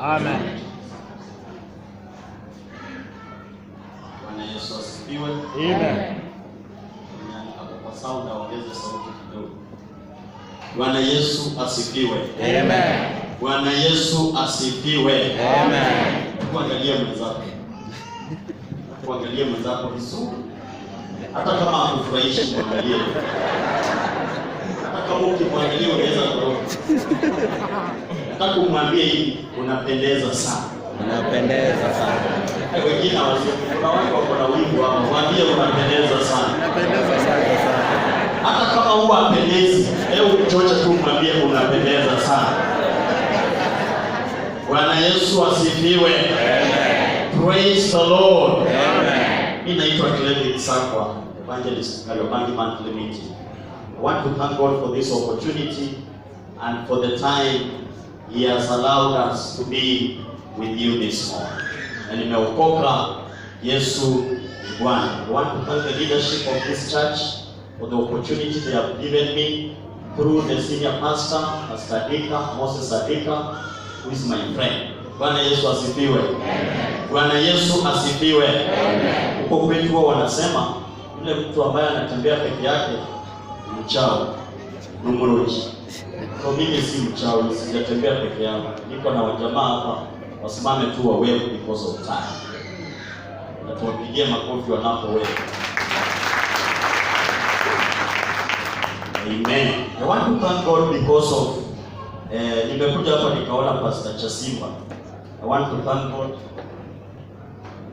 Amen. Bwana Yesu asifiwe. Amen. Kwa sauti naongeza sauti kidogo. Bwana Yesu asifiwe. Amen. Bwana Yesu asifiwe. Amen. Kuangalia mwenzako. Kuangalia mwenzako vizuri. Hata kama hakufurahishi muangalie. Hata kama ukimwangalia unaweza kuroga. Nataka kumwambie hivi, unapendeza sana. Unapendeza sana. Wengine kuna watu wako na wingi hapo, mwambie unapendeza sana. Unapendeza sana. Hata kama huwa apendezi, leo ukichocha tu mwambie unapendeza sana. Bwana Yesu asifiwe. Amen. Praise the Lord. Amen. Mimi naitwa Clement Sakwa, Evangelist Kariobangi Monthly Meeting. I want to thank God for this opportunity and for the time He has allowed us to be with you this morning. Na nimeokoka, Yesu ni Bwana. I want to thank the leadership of this church for the opportunity they have given me through the senior pastor, Pastor Adika, Moses Adika, who is my friend. Bwana Yesu asifiwe. Amen. Bwana Yesu asifiwe. Amen. Huko kwetu wanasema yule mtu ambaye anatembea peke yake ni mchawi, ni mroji. Kwa mimi si mchawi, sijatembea peke yangu. Niko na wajamaa hapa, wasimame tu wawewe because of time. Na tuwapigie makofi wanapowewe. Amen. I want to thank God because of nimekuja hapa nikaona Pastor Chasimba. I want to thank God.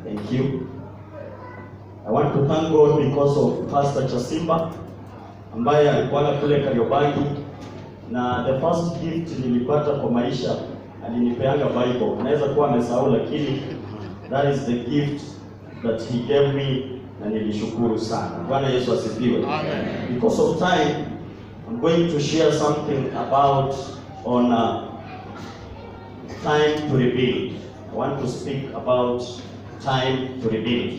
Thank you. I want to thank God because of Pastor Chasimba ambaye alikuwa kule Kariobangi, na the first gift nilipata kwa maisha alinipeanga Bible. Naweza kuwa amesahau, lakini that is the gift that he gave me na nilishukuru sana. Bwana Yesu asifiwe. Amen. Because of time, I'm going to share something about on time to rebuild. I want to speak about time to rebuild.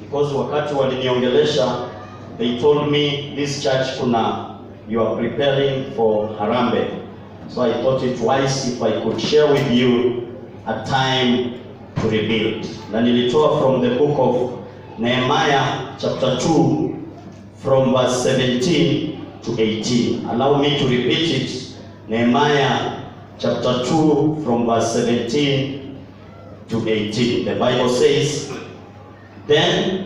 Because wakati waliniongelesha, they told me this church you are preparing for Harambee. So I thought it wise if I could share with you a time to rebuild. Na nilitoa from the book of Nehemiah chapter 2 from verse 17 to 18. Allow me to repeat it. Nehemiah chapter 2 from verse 17 to 18. The Bible says, "Then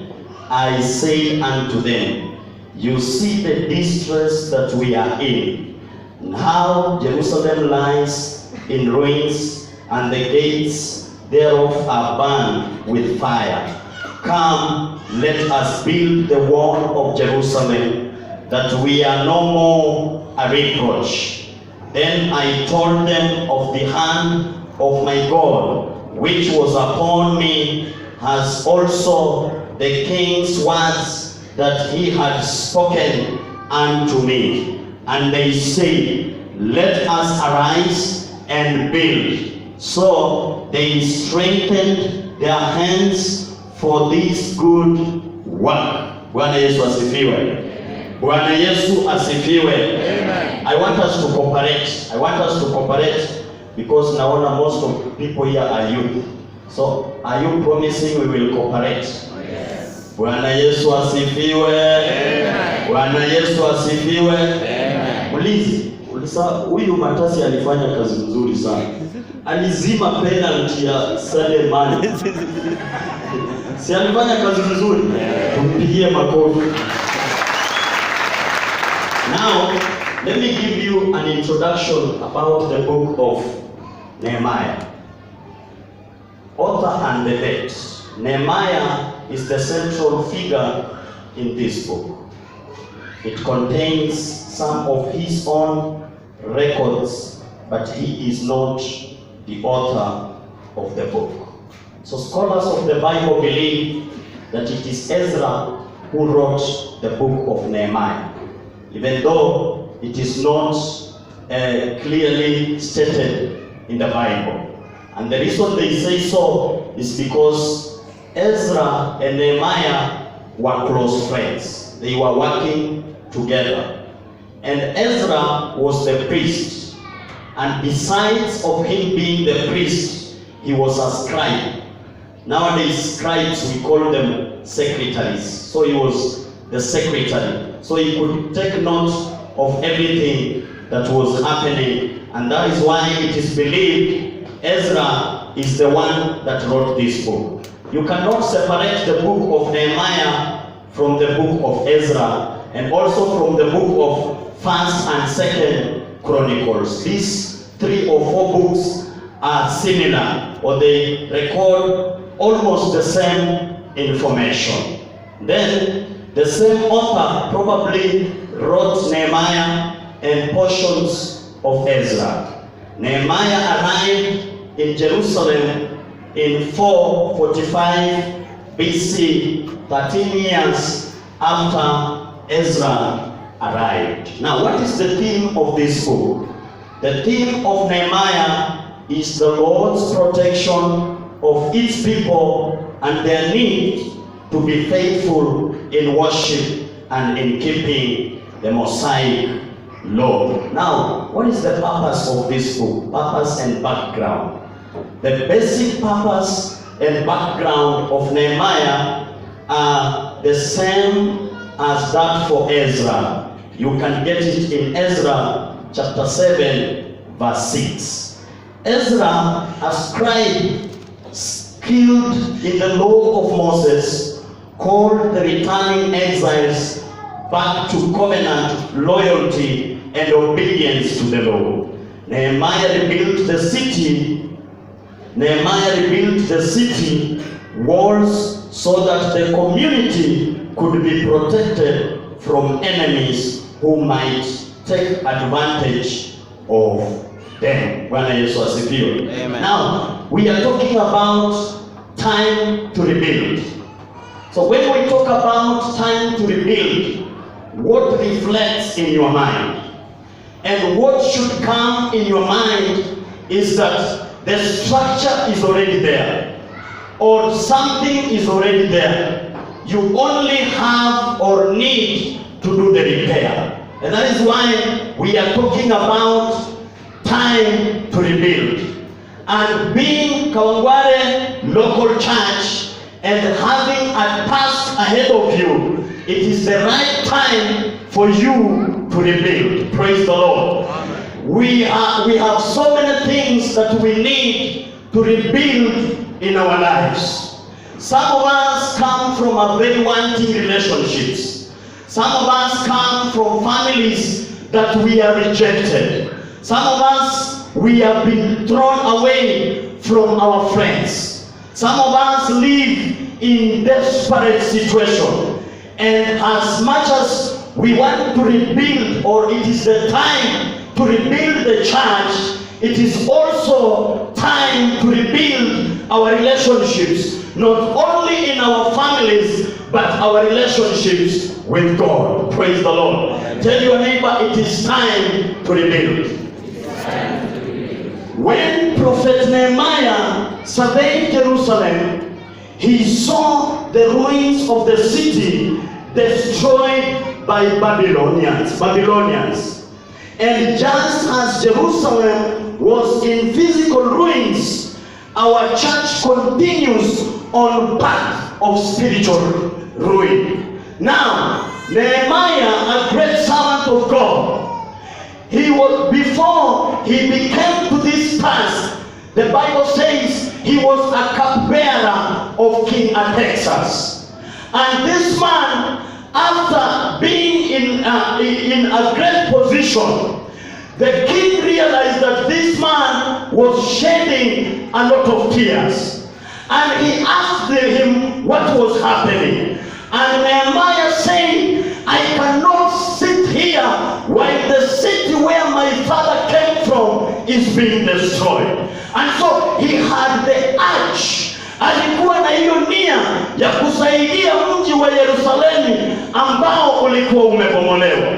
I said unto them, you see the distress that we are in, and how Jerusalem lies in ruins, and the gates thereof are burned with fire. Come, let us build the wall of Jerusalem, that we are no more a reproach. Then I told them of the hand of my God, which was upon me, as also the king's words that he had spoken unto me. And they say, let us arise and build. So they strengthened their hands for this good work." Bwana Yesu asifiwe. Bwana Yesu asifiwe. Amen. I want us to cooperate. I want us to cooperate because naona most of people here are youth. So are you promising we will cooperate? Yes. Bwana Yesu asifiwe. Amen. Bwana Yesu asifiwe. Amen. Ulisa huyu Matasi alifanya kazi nzuri sana. Alizima penalty ya Sunday Mane. Si alifanya kazi nzuri? Tumpigie makofi. Now, let me give you an introduction about the book of Nehemiah. Author and the date. Nehemiah is the central figure in this book. It contains some of his own records, but he is not the author of the book. So scholars of the Bible believe that it is Ezra who wrote the book of Nehemiah, even though it is not clearly stated in the Bible. And the reason they say so is because Ezra and Nehemiah were close friends. They were working together. And Ezra was the priest And besides of him being the priest, he was a scribe. Nowadays, scribes, we call them secretaries. So he was the secretary. So he could take note of everything that was happening. And that is why it is believed Ezra is the one that wrote this book. You cannot separate the book of Nehemiah from the book of Ezra, and also from the book of 1st and 2nd Chronicles. These 3 or 4 books are similar, or they record almost the same information. Then the same author probably wrote Nehemiah and portions of Ezra. Nehemiah arrived in Jerusalem in 445 BC, 13 years after Ezra arrived. Now, what is the theme of this book? The theme of Nehemiah is the Lord's protection of its people and their need to be faithful in worship and in keeping the Mosaic law. Now, what is the purpose of this book? Purpose and background. The basic purpose and background of Nehemiah are the same as that for Ezra. You can get it in Ezra chapter 7 verse 6. Ezra, a scribe skilled in the law of Moses, called the returning exiles back to covenant loyalty and obedience to the law. Nehemiah rebuilt the city walls so that the community could be protected from enemies who might take advantage of them. Bwana Yesu asifiwe. Amen. Now, we are talking about time to rebuild. So when we talk about time to rebuild, what reflects in your mind? And what should come in your mind is that the structure is already there, or something is already there. You only have or need to do the repair. And that is why we are talking about time to rebuild. And being Kawangware local church and having a task ahead of you, it is the right time for you to rebuild. Praise the Lord. We have so many things that we need to rebuild in our lives. Some of us come from a very wanting relationships. Some of us come from families that we are rejected. Some of us, we have been thrown away from our friends. Some of us live in desperate situation. And as much as we want to rebuild, or it is the time to rebuild the church, it is also time to rebuild our relationships, not only in our families, but our relationships with God. Praise the Lord. Tell your neighbor, it is time to rebuild. When Prophet Nehemiah surveyed Jerusalem, he saw the ruins of the city destroyed by Babylonians. And just as Jerusalem was in physical ruins, our church continues on path of spiritual ruin. Now, Nehemiah, a great servant of God, before he became to this task, the Bible says he was a cupbearer of King Artaxerxes. And this man, after being in a great position, the king realized that this man was shedding a lot of tears. And he asked him what was happening. And Nehemiah said, I cannot sit here while the city where my father came from is being destroyed. And so he had the urge, alikuwa na hiyo nia ya kusaidia mji wa Yerusalemu ambao ulikuwa umebomolewa,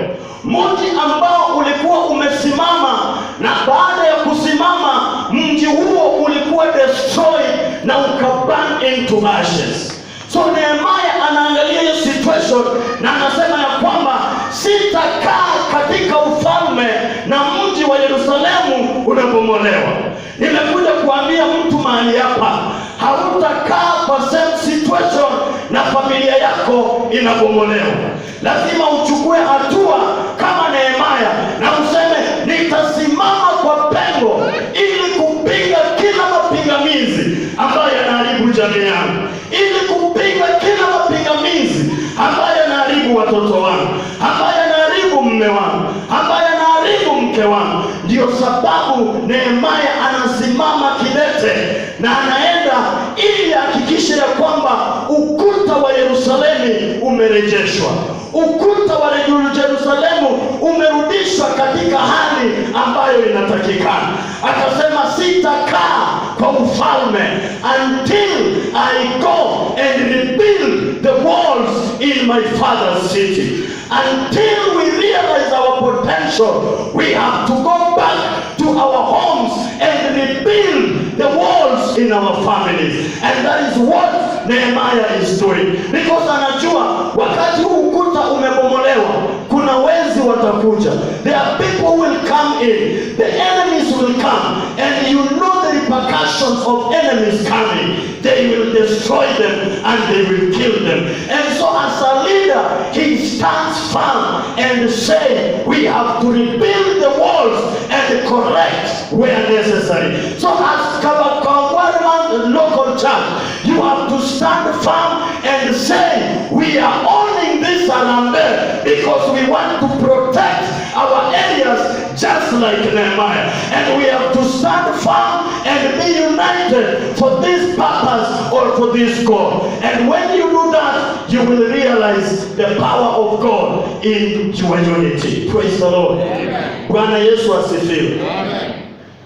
mji ambao ulikuwa umesimama, na baada ya kusimama mji huo ulikuwa destroyed na ukaburn into ashes. So Nehemiah anaangalia hiyo situation na anasema ya kwamba sitakaa katika ufalme na mji wa Yerusalemu unabomolewa. Nimekuja kuambia mtu mahali hapa, hautakaa kwa same situation na familia yako inabomolewa. Lazima uchukue hatua kama Nehemia na useme, nitasimama kwa pengo ili kupinga kila mapingamizi ambayo yanaharibu jamii yangu, ili kupinga kila mapingamizi ambayo yanaharibu watoto wangu, ambayo yanaharibu mume wangu, ambayo yanaharibu mke wangu. Ndio sababu Nehemia anasimama kidete na anaenda ili hakikishe ya kwamba ukuta wa Yerusalemu umerejeshwa, ukuta wa Yerusalemu umerudishwa katika hali ambayo inatakikana. Akasema, sitakaa kwa ufalme until I go and rebuild the walls in my father's city. Until we realize our potential, we have to go back to our homes and rebuild the walls in our families. And that is what Nehemia is doing. Because anajua wakati huu ukuta umebomolewa, kuna wezi watakuja. There are people who will come in. The enemies will come. And you know the repercussions of enemies coming. They will destroy them and they will kill them. And so as a leader, he stands firm and say, we have to rebuild the walls and correct where necessary. So as Kabakwangwarman local church, you have to stand firm and say, we are owning this Harambee because we want to protect our areas just like Nehemia. And we have to stand firm and be united for this purpose or for this goal. And when you do that, you will realize the power of God in your unity. Praise the Lord. Amen. Bwana Yesu asifiwe. Amen.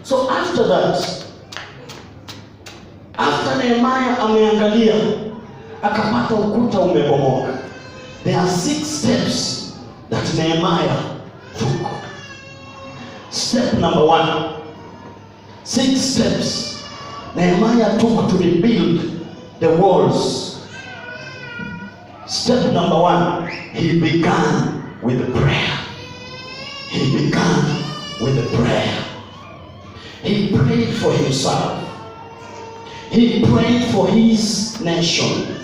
So after that, after Nehemia ameangalia akapata ukuta umebomoka, there are 6 steps that Nehemia took. Step number 1, 6 steps Nehemia took to rebuild the walls. Step number 1, he began with prayer. He began with prayer. He prayed for himself. He prayed for his nation.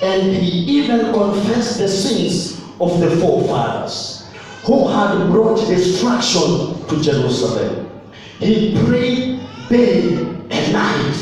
And he even confessed the sins of the forefathers who had brought destruction to Jerusalem. He prayed day and night.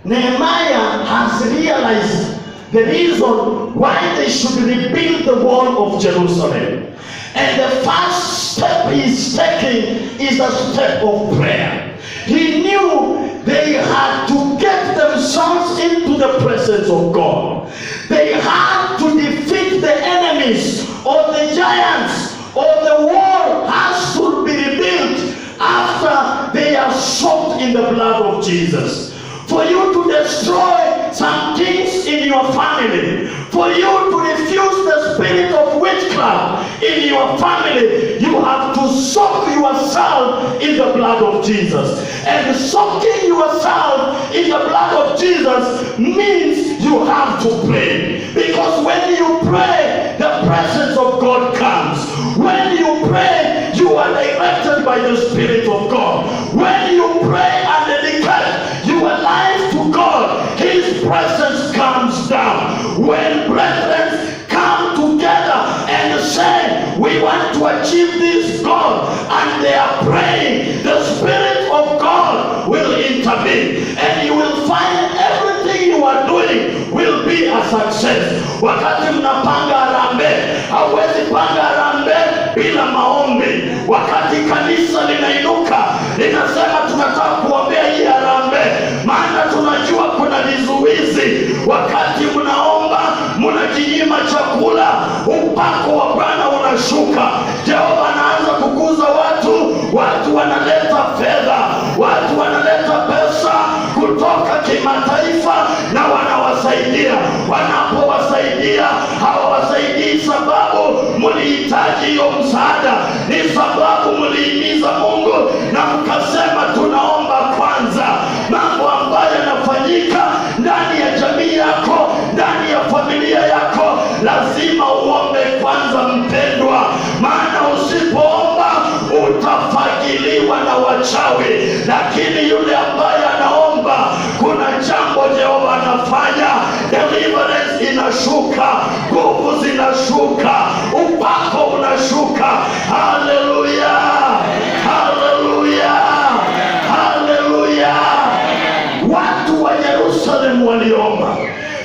Nehemia has realized the reason why they should rebuild the wall of Jerusalem. And the first step he's taking is a step of prayer. He knew they had to get themselves into the presence of God. They had to defeat the enemies or the giants, or the wall has to be rebuilt after they are soaked in the blood of Jesus. For you to destroy some things in your family, for you to refuse the spirit of witchcraft in your family, you have to soak yourself in the blood of Jesus. And soaking yourself in the blood of Jesus means you have to pray. Because when you pray, the presence of God comes. When you pray, you are directed by the Spirit of God. When you pray and dedicate your life to God, His presence comes down. When brethren come together and say, we want to achieve this goal, and they are praying, the Spirit of God will intervene, and you will find everything you are doing will be a success. Wakati mnapanga harambee, hauwezi panga harambee bila maombi. Wakati kanisa linainuka linasema tunataka kuombea hii harambee, maana tunajua kuna vizuizi. Wakati mnaomba, mnajinyima chakula, upako wa Bwana unashuka. Jehova anaanza kukuza watu wanaleta fedha, watu wanaleta pesa kutoka kimataifa na wanawasaidia. Wanapowasaidia, hawawasaidii sababu mlihitaji hiyo msaada, ni sababu mlihimiza Mungu na mkasema tunaomba kwanza. Mambo ambayo yanafanyika ndani ya jamii yako, ndani ya familia yako, lazima uombe kwanza mpendwa. lakini yule ambaye anaomba, kuna jambo Jehova anafanya. Deliverance inashuka, nguvu zinashuka, upako unashuka. Haleluya, haleluya, haleluya. Watu wa Yerusalemu waliomba.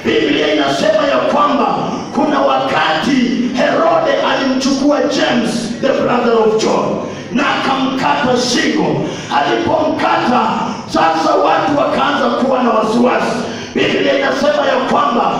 Biblia inasema ya kwamba kuna wakati Herode alimchukua James, the brother of John, na akamkata shingo. Alipomkata, sasa watu wakaanza kuwa na wasiwasi. Biblia inasema ya kwamba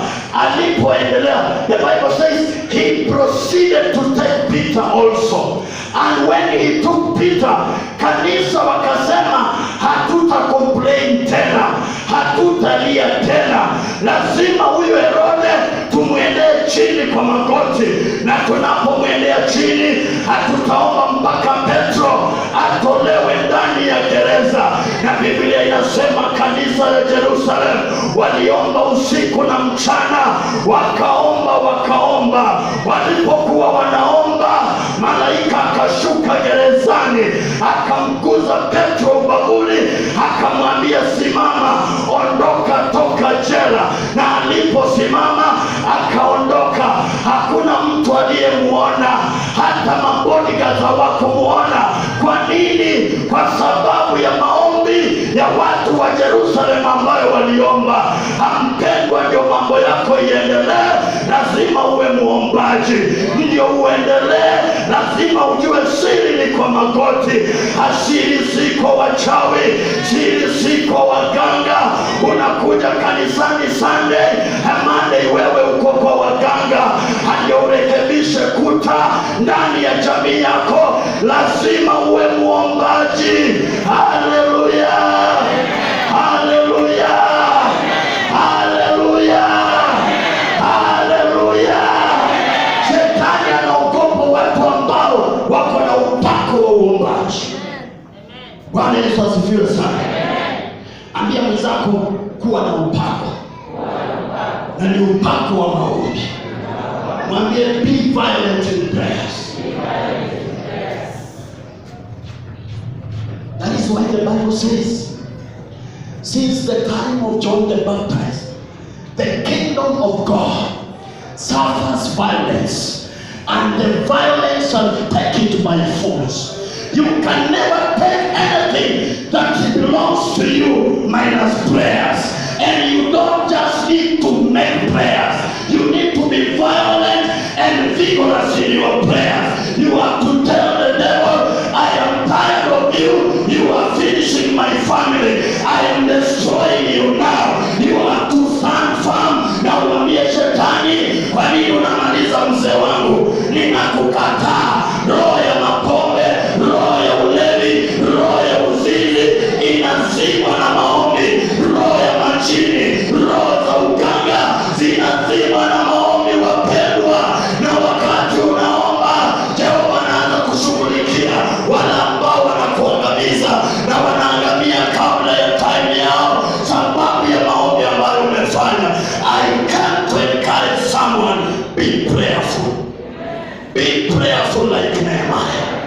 alipoendelea, the Bible says he proceeded to take Peter also, and when he took Peter, kanisa wakasema hatuta complain tena, hatutalia tena, lazima huyu Herode tumwendee chini kwa magoti, na tunapomwendea chini hatutaomba mpaka Petro atolewe ndani ya gereza. Na Biblia inasema kanisa la Jerusalem waliomba usiku na mchana, wakaomba. Walipokuwa wanaomba, malaika akashuka gerezani, akamguza Petro ubavuni, akamwambia simama, ondoka, toka jela. Na aliposimama akaondoka. Hakuna mtu aliyemuona, hata mabodyguards hawakumuona. Kwa nini? Kwa sababu ya maombi ya watu wa Jerusalem ambayo waliomba. Mpendwa, ndio mambo yako iendelee, lazima uwe muombaji. Ndio uendelee, lazima ujue siri ni kwa magoti. Asiri ziko wachawi, siri ziko waganga. Unakuja kanisani Sunday, Monday wewe uko kwa waganga. Ndio urekebishe kuta ndani ya jamii yako, lazima uwe muombaji. Haleluya, haleluya, haleluya, haleluya. Shetani anaogopa watu ambao wako na upako wa uombaji. Bwana Yesu asifiwe sana. Ambia mwenzako kuwa na upako, na ni upako wa maombi. Mwambie be violent in prayers. That is why the Bible says, since the time of John the Baptist, the kingdom of God suffers violence, and the violence shall take it by force. You can never take anything that belongs to you minus prayers. And you don't just need to make prayers. You need to be violent and vigorous in your prayers. You have to tell the devil, I am tired of you. You are finishing my family. I am destroying you now. You have to stand firm. Na uambie shetani, kwa nini unamaliza mzee wangu? Ninakukataa. Roho ya mapombe, roho ya ulevi, roho ya uzinzi inazimwa na maombi. Roho ya majini, roho za uganga zinazimwa na maombi, wapendwa. Na wakati unaomba, Jehova anaanza kushughulikia wale ambao wanakuangamiza na wanaangamia kabla ya time yao, sababu ya maombi ambayo umefanya. I can't encourage someone, be prayerful. Be prayerful like Nehemiah.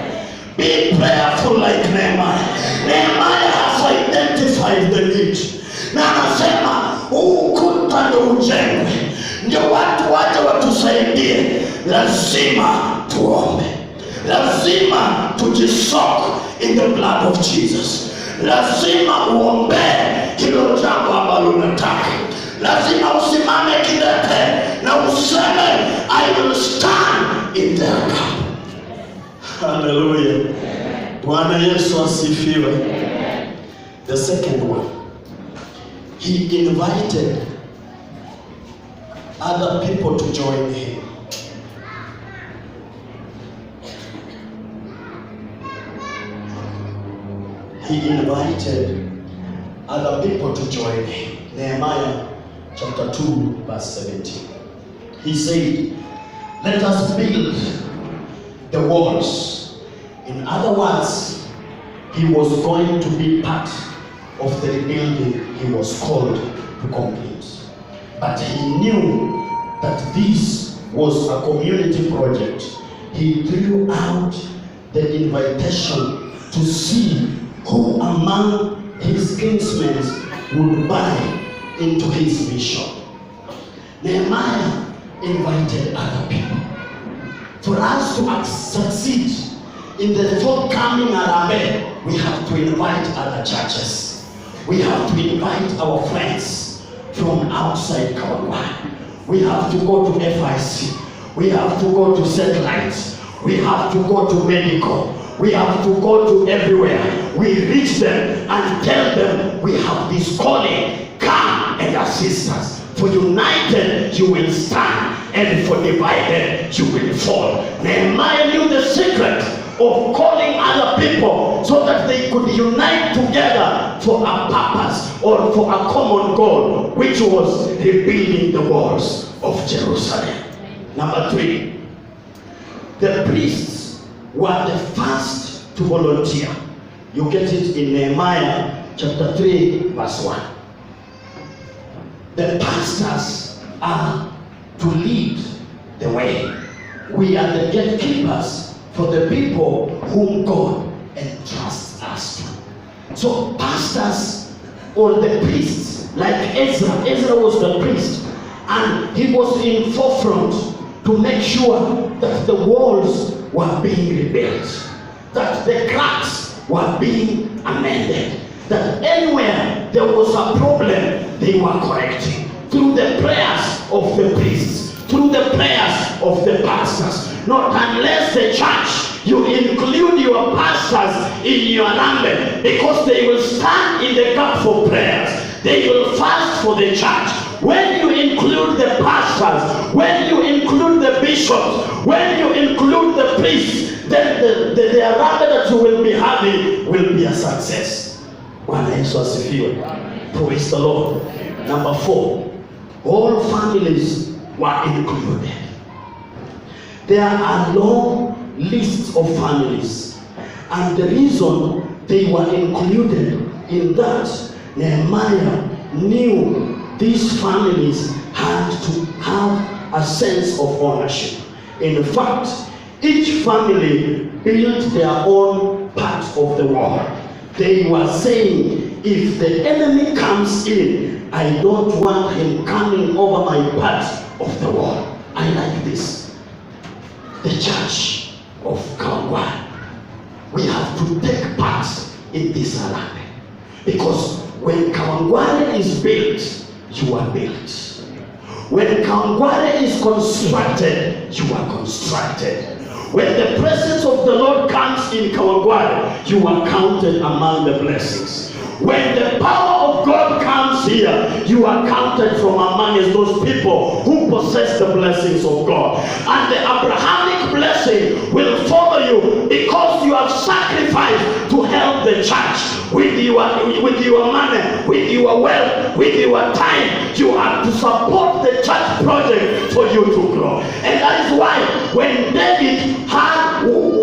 Be prayerful like Nehemiah. Nehemiah has identified the need. Na anasema ukuta ndio ujengwe, ndio watu waje watusaidie. Lazima tuombe, lazima tujisoak in the blood of Jesus. Lazima uombe hilo jambo ambalo unataka. Lazima usimame kidete na useme I will stand in their camp. Hallelujah. Bwana Yesu asifiwe. The second one, he invited other people to join him. He invited other people to join him. Nehemiah chapter 2 verse 17. He said, let us build the walls. In other words, he was going to be part of the rebuilding he was called to complete. But he knew that this was a community project. He threw out the invitation to see who among his kinsmen would buy into his mission. Nehemiah invited other people. For us to succeed in the forthcoming Harambee, we have to invite other churches. We have to invite our friends from outside Kawangware. We have to go to FIC. We have to go to Satellites. We have to go to Medical. We have to go to everywhere. We reach them and tell them we have this calling. Come and assist us. For united you will stand, and for divided you will fall. Nehemiah knew the secret of calling other people so that they could unite together for a purpose or for a common goal, which was rebuilding the walls of Jerusalem. Number 3, the priests were the first to volunteer. You get it in Nehemiah chapter 3 verse 1. The pastors are to lead the way. We are the gatekeepers for the people whom God entrusts us to. So pastors or the priests, like Ezra was the priest, and he was in forefront to make sure that the walls were being rebuilt, that the cracks were being amended, that anywhere there was a problem, they were correcting through the prayers of the priests, through the prayers of the pastors. Not unless the church, you include your pastors in your number, because they will stand in the gap for prayers. They will fast for the church. When you include the pastors, when you include the bishops, when you include the priests, then the number that you will be having will be a success. Bwana Yesu asifiwe. Praise the Lord. Number 4, all families were included. There are long lists of families, and the reason they were included in that, Nehemiah knew these families had to have a sense of ownership. In fact, each family built their own part of the wall. They were saying, if the enemy comes in, I don't want him coming over my part of the wall. I like this. The church of Kawangware, we have to take part in this Harambee. Because when Kawangware is built, you are built. When Kawangware is constructed, you are constructed. When the presence of the Lord comes in Kawangware, you are counted among the blessings. When the power of God comes here, you are counted from among those people who possess the blessings of God. And the Abrahamic blessing will follow you because you have sacrificed to help the church with your money, with your wealth, with your time. You have to support the church project for you to grow. And that is why when David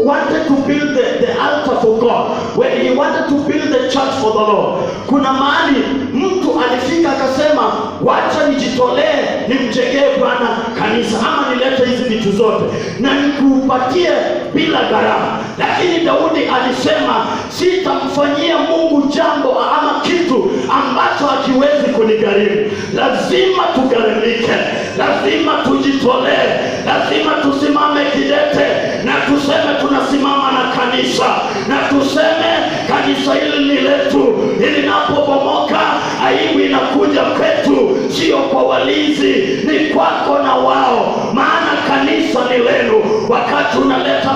wanted to build the altar for God, when he wanted to build the church for the Lord, kuna mahali mtu alifika akasema, wacha nijitolee nimjengee Bwana kanisa, ama nilete hizi vitu zote na nikupatie bila gharama. Lakini Daudi alisema, sitamfanyia Mungu jambo ama kitu ambacho hakiwezi kunigharimu. Lazima tugharimike, lazima tujitolee, lazima tusimame kidete na tuseme tunasimama na kanisa, na tuseme kanisa hili ni letu. Linapobomoka, aibu inakuja kwetu, sio kwa walinzi, ni kwako na wao, maana kanisa ni lenu. Wakati unaleta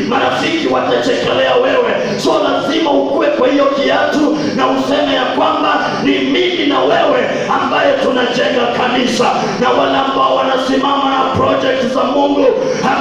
marafiki watachekelea wewe. So lazima ukue kwa hiyo kiatu na useme ya kwamba ni mimi na wewe ambaye tunajenga kanisa, na wale ambao wanasimama na project za Mungu,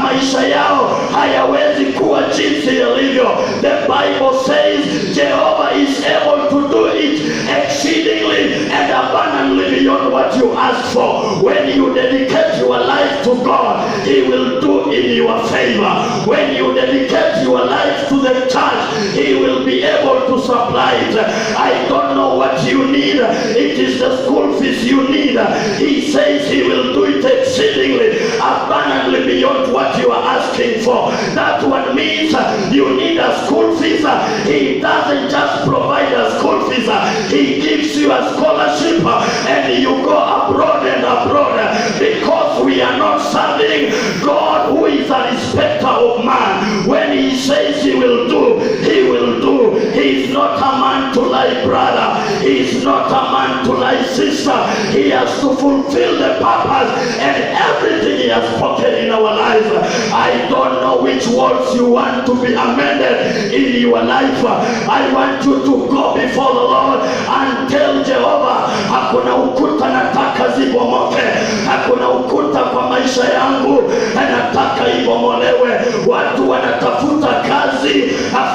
maisha yao hayawezi kuwa jinsi yalivyo. The Bible says Jehovah is able to do it exceedingly and abundantly beyond what what you ask for. When you dedicate your life to God, He will do in your favor. When you dedicate your life to the church, He will be able to supply it. I don't know what you need. It is the school fees you need. He says He will do it exceedingly, abundantly beyond what you are asking for. That one means you need a school fees. He doesn't just provide a school fees. He gives you a scholarship and you go abroad and abroad, because we are not serving God who is a respecter of man. When He says He will do, He will do. He is not a man to lie, brother. He is not a man to lie, sister. He has to fulfill the purpose and everything He has spoken in our lives. I don't know which words you want to be amended in your life. I want you to go before the Lord and tell Jehovah, hakuna ukuta nataka zibomoke, hakuna ukuta kwa maisha yangu nataka ibomolewe. Watu wanatafuta kazi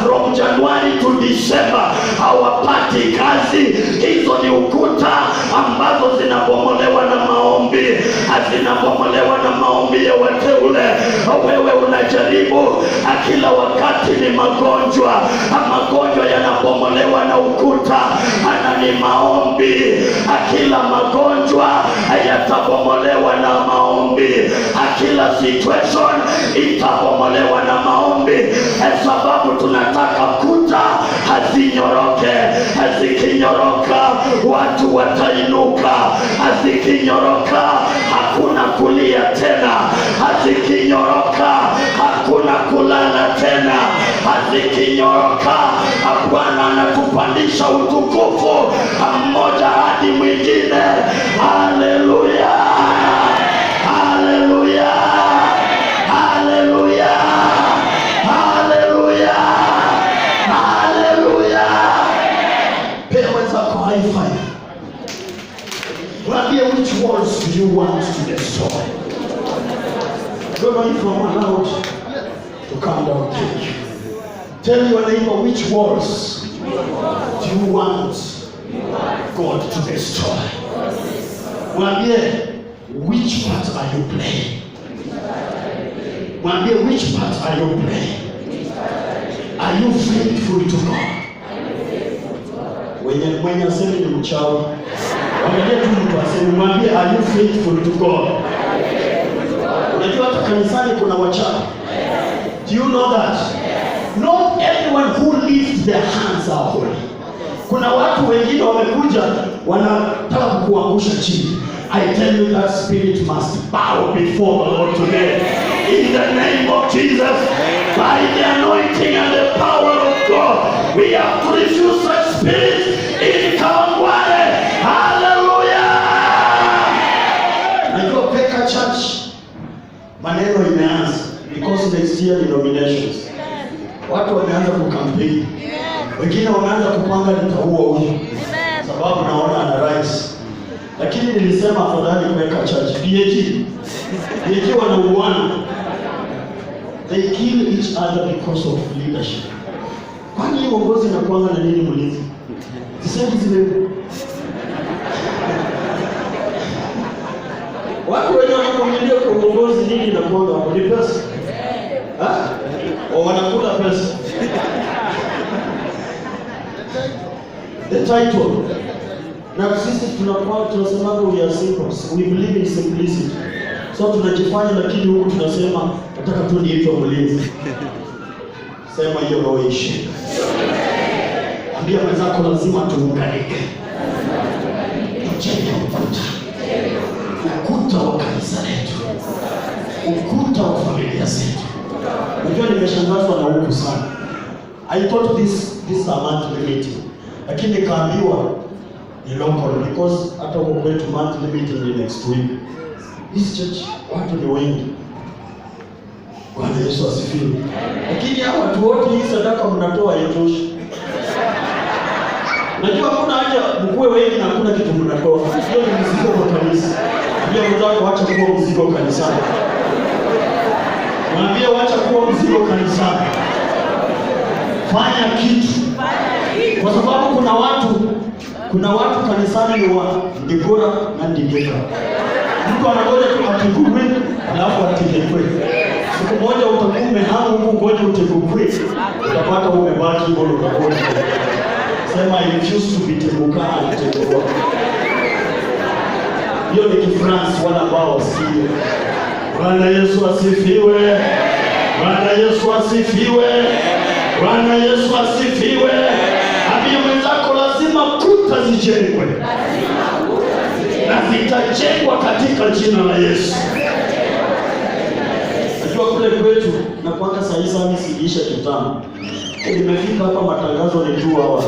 from January to December, hawapati kazi. Hizo ni ukuta ambazo zinabomolewa na maombi, zinabomolewa na maombi ya wateule. Wewe unajaribu, kila wakati ni magonjwa. Magonjwa yanabomolewa na ukuta, ni maombi. Kila magonjwa yatabomolewa na maombi. Kila situation itabomolewa na maombi, sababu tunataka kuta hazinyoroke. Zikinyoroka watu watainuka. Zikinyoroka hakuna kulia tena. Zikinyoroka hakuna kulala tena. Zikinyoroka Bwana anatupandisha utukufu mmoja hadi mwingine. Haleluya, haleluya, haleluya, haleluya, haleluya. Pewa zako high five. Mwambie, which walls do you want to destroy? I don't know if I'm allowed to come down to. Tell your neighbor, which walls do you want God to destroy? Mwambie, which part are you playing? Mwambie, which part are you playing? Are you faithful to God? Mwenye asemi ni mchawi. Angalia tu mtu asemi, mwambie, are you faithful to God? Unajua hata kanisani kuna wachawi. Do you know that? Not everyone who lifts their hands are holy. Kuna watu wengine wamekuja wanataka kukuangusha chini. I tell you that spirit must bow before the Lord today. In the name of Jesus, by the anointing and the power of God, we have to refuse such spirits in Kawangware. Hallelujah! Najua Peka Church maneno imeanza because next year ni nominations. Watu wameanza kukampeni. Wengine wameanza kupanga nitaua huyu, sababu naona ana rais. Lakini nilisema afadhali Peka Church. PAG wanauana. They kill each other because of leadership. Kwani uongozi na kuanga na nini mlinzi? Sisemi zile. Watu wenye wanakuamilia kwa uongozi nini na kuanga hapo ni pesa. Wanakula pesa. The title. Na sisi tunasema we are simple. We believe in simplicity. So tunajifanya, lakini huku tunasema nataka tu niitwe mlinzi. Sema hiyo roho ishi. Ambia mwenzako lazima tuunganike. Tujenge ukuta wa kanisa letu, ukuta wa familia zetu. Unajua nimeshangazwa na huku sana. I thought this a monthly meeting, lakini nikaambiwa ni local because hata huko kwetu monthly meeting ni next week. This church watu ni wengi. Bwana Yesu asifiwe. Lakini hao watu wote hii sadaka mnatoa haitoshi. Najua hakuna haja mkue wengi na hakuna kitu mnatoa. Hiyo ni mzigo kwa kanisa. Ndio mtaka waacha kuwa mzigo kanisani. Mwambie waacha kuwa mzigo kanisani. Fanya kitu. Kwa sababu kuna watu Kuna watu kanisani ni wa Ndikura na Ndikika. Mtu anangoja tu atikukwe, alafu atikekwe. Siku moja utakuwa umehamu huku ngoja utikukwe. Utapata umebaki hivyo utakuwa. Sema I refuse to be tekuka and tekukwa. Hiyo ni Kifransi wala ambao wasikie. Bwana Yesu asifiwe. Bwana Yesu asifiwe. Bwana Yesu asifiwe. Ambia mwenzako lazima kuta zijengwe. Na zitajengwa katika jina la Yesu. Najua kule kwetu na kwanga saa hizi mimi siisha kitano. Nimefika hapa matangazo ni 2 hours.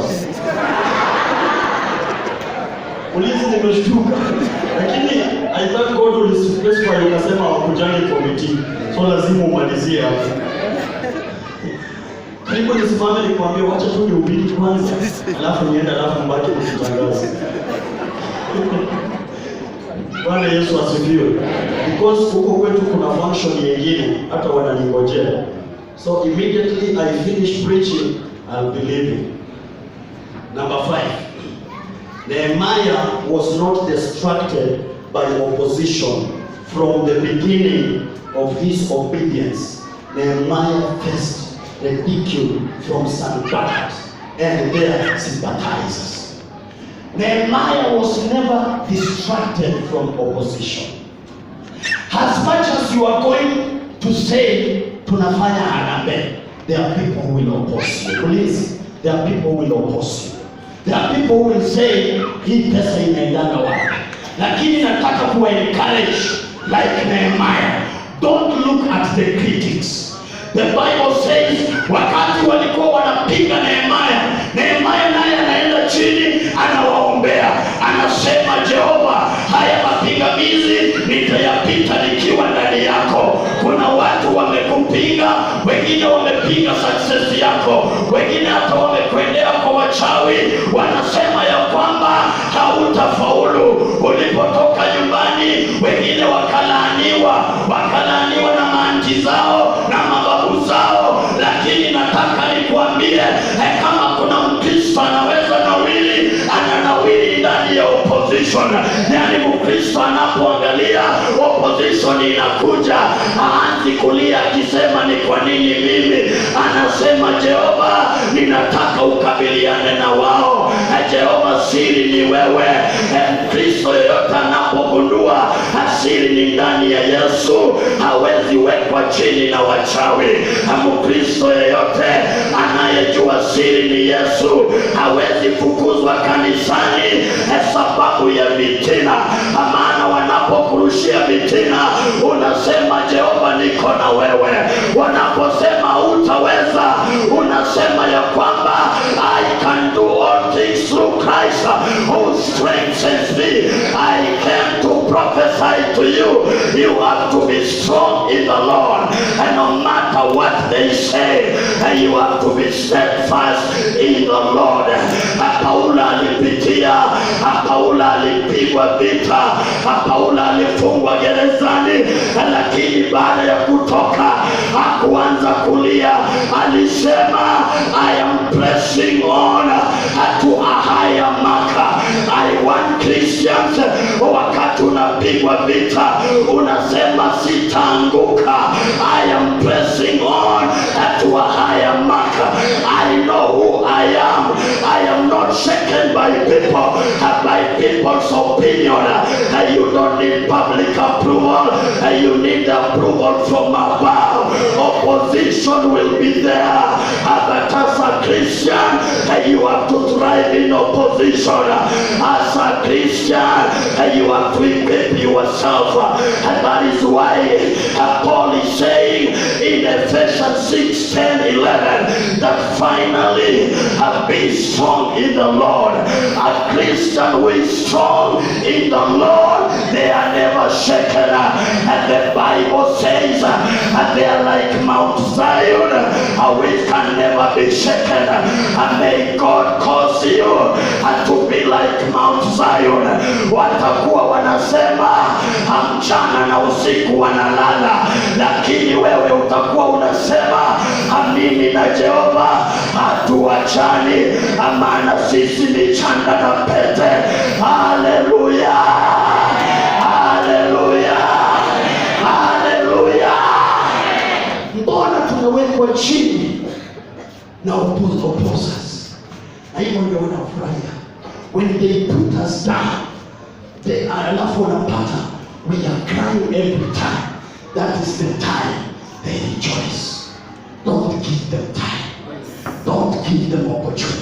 Polisi nimeshtuka. Lakini I thank God ulispecify ukasema wakujani committee. So lazima umalizie hapo. Karibu nisimame nikwambie wacha tu nihubiri kwanza. Alafu nienda alafu mbaki kutangaza. Bwana Yesu asifiwe. Because huko kwetu kuna function nyingine hata wananingojea. So immediately I finish preaching, I'll be leaving. Number 5. Nehemiah was not distracted by opposition from the beginning of his obedience. Nehemiah faced ridicule from Sanballat and their sympathizers. Nehemiah was never distracted from opposition. As much as you are going to say, tunafanya harambee, there are people who will oppose you. Please, there are people who will oppose you. There are people who will say, hii pesa inaendana wapi? Lakini nataka kuwa encourage like Nehemiah. Don't look at the critics. The Bible says, wakati walikuwa wanapinga Nehemiah, Nehemiah naye anaenda chini, anawaombea. Anasema, Jehova, haya mapingamizi nitayapita nikiwa ndani yako. Kuna watu wamekupinga, wengine wamepinga success yako, wengine hata wamekwendea kwa wachawi, wanasema ya kwamba hautafaulu. Ulipotoka nyumbani, wengine wakalaaniwa na maanti zao na mababu zao. Lakini nataka nikuambie, kama kuna Mkristo anaweza nawili, ananawili ndani ya opposition. Yani Mkristo anapoangalia opposition inakuja, aanzi kulia akisema ni kwa nini mimi. Anasema, Jehova, ninataka ukabiliane na wao. Jehova, siri ni wewe. Mkristo yeyote anapogundua asili ni ndani ya Yesu, hawezi wekwa chini na wachawi. Mkristo yeyote anayejua siri ni Yesu, hawezi fukuzwa kanisani sababu ya vitina. Maana wanapokurushia vitina, unasema, Jehova, niko na wewe. Wanaposema utaweza, unasema ya kwamba I can do all things through Christ who strengthens me. I came to prophesy to you. You have to be strong in the Lord, and no matter what they say, you have to be steadfast in the Lord. Paulo alipitia, Paulo alipigwa vita, Paulo alifungwa gerezani, lakini baada ya kutoka hakuanza kulia. Alisema, I am pressing on to a higher mark. I want Christians, wakati unapigwa vita, unasema sitaanguka. I am pressing on to a higher mark. I know who I am. I am not shaken by people's opinion. You don't need public approval. You need approval from above. Opposition will be there. But as a Christian, you have to thrive in opposition. As a Christian, you have to equip yourself. And that is why Paul is saying in Ephesians 6:10-11 that finally be strong in the Lord. A Christian who is strong in the Lord, they are never shaken. And the Bible says they are like Mount Zion, which can never be shaken. And may God cause you to be like Mount Zion. Watakuwa wanasema mchana na usiku wanalala, lakini wewe utakuwa unasema mimi na Jehova hatuachani, maana sisi ni chanda na pete. Haleluya, haleluya, haleluya. Mbona tumewekwa chini na opposers? Na hivyo ndio wanafurahia when they put us down. Alafu wanapata we are crying every time. That is the time they rejoice. Don't give them time. Don't give them opportunity.